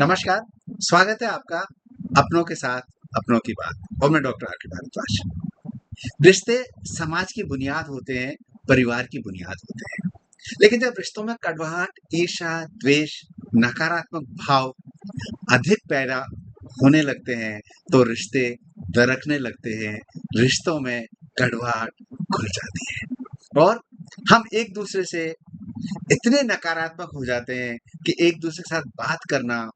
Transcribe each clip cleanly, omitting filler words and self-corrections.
नमस्कार, स्वागत है आपका अपनों के साथ अपनों की बात और मैं डॉक्टर आर के भारद्वाज। रिश्ते समाज की बुनियाद होते हैं, परिवार की बुनियाद होते हैं। लेकिन जब रिश्तों में कड़वाहट, ईर्ष्या, द्वेष, नकारात्मक भाव अधिक पैदा होने लगते हैं, तो रिश्ते दरकने लगते हैं, रिश्तों में कड़वाहट घुल जाती है और हम एक दूसरे से इतने नकारात्मक हो जाते हैं कि एक दूसरे के साथ बात करना,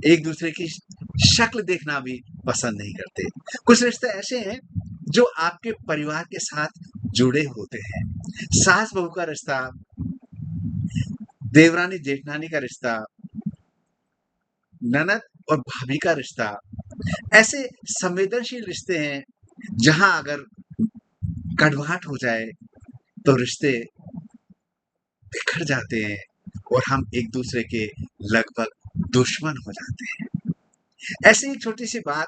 एक दूसरे की शक्ल देखना भी पसंद नहीं करते। कुछ रिश्ते ऐसे हैं जो आपके परिवार के साथ जुड़े होते हैं। सास बहू का रिश्ता, देवरानी जेठानी का रिश्ता, ननद और भाभी का रिश्ता, ऐसे संवेदनशील रिश्ते हैं जहां अगर कड़वाहट हो जाए तो रिश्ते बिखर जाते हैं और हम एक दूसरे के लगभग दुश्मन हो जाते हैं। ऐसी एक छोटी सी बात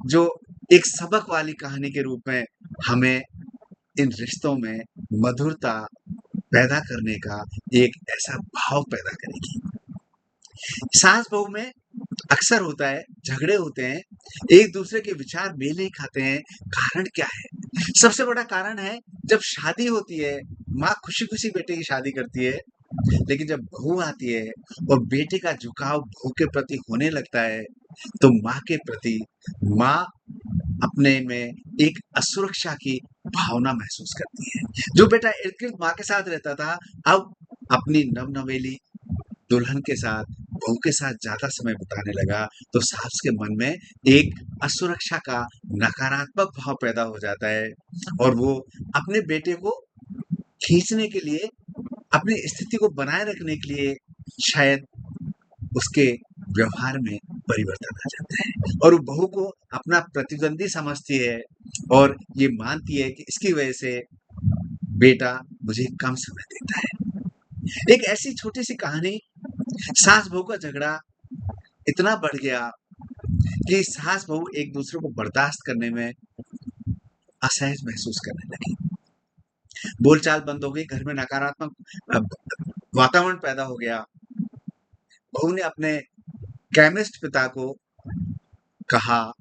जो एक सबक वाली कहानी के रूप में हमें इन रिश्तों में मधुरता पैदा करने का एक ऐसा भाव पैदा करेगी। सास बहू में अक्सर होता है, झगड़े होते हैं, एक दूसरे के विचार मेल नहीं खाते हैं। कारण क्या है? सबसे बड़ा कारण है जब शादी होती है, माँ खुशी-खुशी बेटे की शादी करती है, लेकिन जब बहू आती है और बेटे का झुकाव बहू के प्रति होने लगता है, तो माँ के प्रति माँ अपने में एक असुरक्षा की भावना महसूस करती है। जो बेटा इर्द-गिर्द माँ के साथ रहता था, अब अपनी नव-नवेली दुल्हन के साथ, बहू के साथ ज़्यादा समय बिताने लगा, तो सास के मन में एक असुरक्षा का नकारात्मक भाव पैदा हो जाता है और वो अपने बेटे को खींचने के लिए, अपनी स्थिति को बनाए रखने के लिए शायद उसके व्यवहार में परिवर्तन आ जाता है और वो बहू को अपना प्रतिद्वंदी समझती है और ये मानती है कि इसकी वजह से बेटा मुझे कम समय देता है। एक ऐसी छोटी-सी कहानी, सास-बहू का झगड़ा इतना बढ़ गया कि सास-बहू एक दूसरे को बर्दाश्त करने में असहज महसूस करने लगी। बोलचाल बंद हो गई, घर में नकारात्मक अ, वातावरण पैदा हो गया। बहू ने अपने केमिस्ट पिता को कहा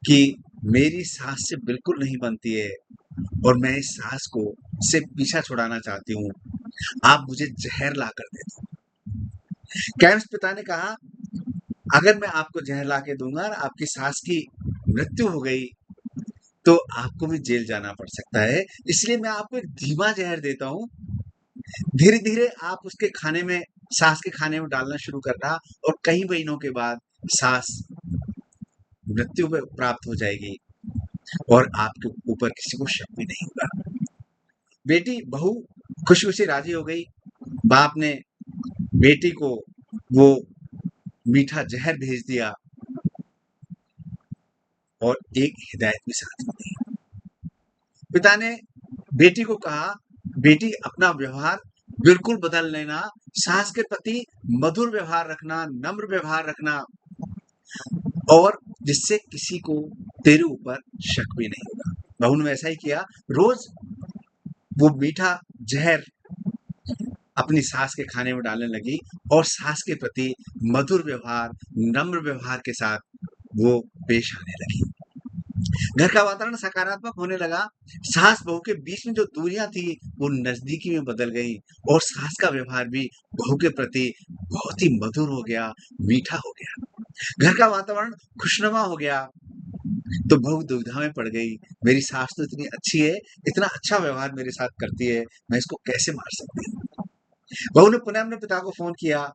कि मेरी सास से बिल्कुल नहीं बनती है और मैं इस सास को से पीछा छुड़ाना चाहती हूँ। आप मुझे ज़हर ला कर दे दो। केमिस्ट पिता ने कहा, अगर मैं आपको ज़हर ला के दूँगा और आपकी सास की मृत्यु हो गई, तो आपको भी जेल जाना पड़ सकता है। इसलिए मैं आपको एक धीमा ज़हर देता हूँ। धीरे-धीरे आप उसके खाने में, सास के खाने में डालना शुरू करना और कई महीनों के बाद सास मृत्यु पे प्राप्त हो जाएगी और आपके ऊपर किसी को शक भी नहीं होगा। बेटी बहू खुशी-खुशी राज़ी हो गई। बाप ने बेटी को वो मीठा ज़हर भेज दिया और एक हिदायत भी साथ में दी। पिता ने बेटी को कहा, बेटी अपना व्यवहार बिल्कुल बदल लेना, सास के प्रति मधुर व्यवहार रखना, नम्र व्यवहार रखना और जिससे किसी को तेरे ऊपर शक भी नहीं होगा। बहू ने वैसा ही किया। रोज़ वो मीठा ज़हर अपनी सास के खाने में डालने लगी और सास के प्रति मधुर व्यवहार, नम्र व्यवहार के साथ वो पेश आने लगी। घर का वातावरण सकारात्मक होने लगा। सास-बहू के बीच में जो दूरियाँ थी, वो नज़दीकी में बदल गई और सास का व्यवहार भी बहू के प्रति बहुत ही मधुर हो गया, मीठा हो गया। घर का वातावरण खुशनुमा हो गया, तो बहू दुविधा में पड़ गई। मेरी सास तो इतनी अच्छी है, इतना अच्छा व्यवहार मेरे साथ करती है, मैं इसको कैसे मार सकती हूँ? बहू ने पुनः अपने पिता को फ़ोन किया,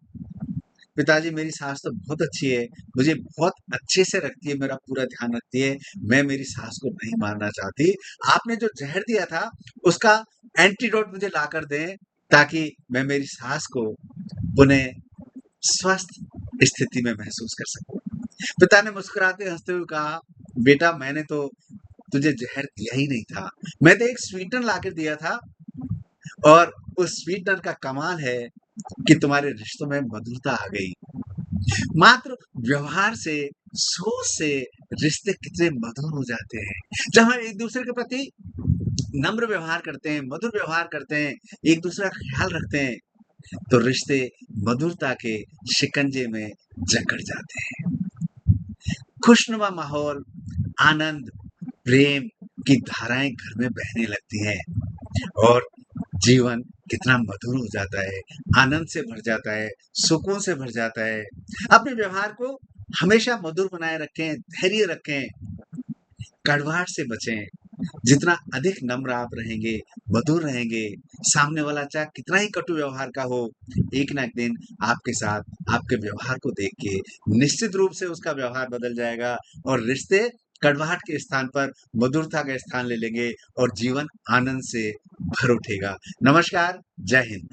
पिताजी मेरी सास तो बहुत अच्छी है, मुझे बहुत अच्छे से रखती है, मेरा पूरा ध्यान रखती है, मैं मेरी सास को नहीं मारना चाहती। आपने जो ज़हर दिया था, उसका एंटीडोट मुझे लाकर दें, ताकि मैं मेरी सास को पुनः स्वस्थ स्थिति में महसूस कर सकूँ। पिता ने मुस्कुराते हँसते हुए कहा, बेटा मैंने तो तुझे ज़हर दिया ही नहीं था, मैं तो एक स्वीटनर लाकर दिया था और उस स्वीटनर का कमाल है कि तुम्हारे रिश्तों में मधुरता आ गई। मात्र व्यवहार से, सोच से रिश्ते कितने मधुर हो जाते हैं। जब हम एक-दूसरे के प्रति नम्र व्यवहार करते हैं, मधुर व्यवहार करते हैं, एक-दूसरे का ख़्याल रखते हैं, तो रिश्ते मधुरता के शिकंजे में जकड़ जाते हैं। खुशनुमा माहौल, आनंद, प्रेम की धाराएँ घर में बहने लगती हैं और जीवन कितना मधुर हो जाता है, आनंद से भर जाता है, सुकून से भर जाता है। अपने व्यवहार को हमेशा मधुर बनाए रखें, धैर्य रखें, कड़वाहट से बचें। जितना अधिक नम्र आप रहेंगे, मधुर रहेंगे, सामने वाला चाहे कितना ही कटु व्यवहार का हो, एक ना एक दिन आपके साथ, आपके व्यवहार को देख के निश्चित रूप से उसका व्यवहार बदल जाएगा और रिश्ते कड़वाहट के स्थान पर मधुरता का स्थान ले लेंगे और जीवन आनंद से भर उठेगा। नमस्कार, जय हिंद।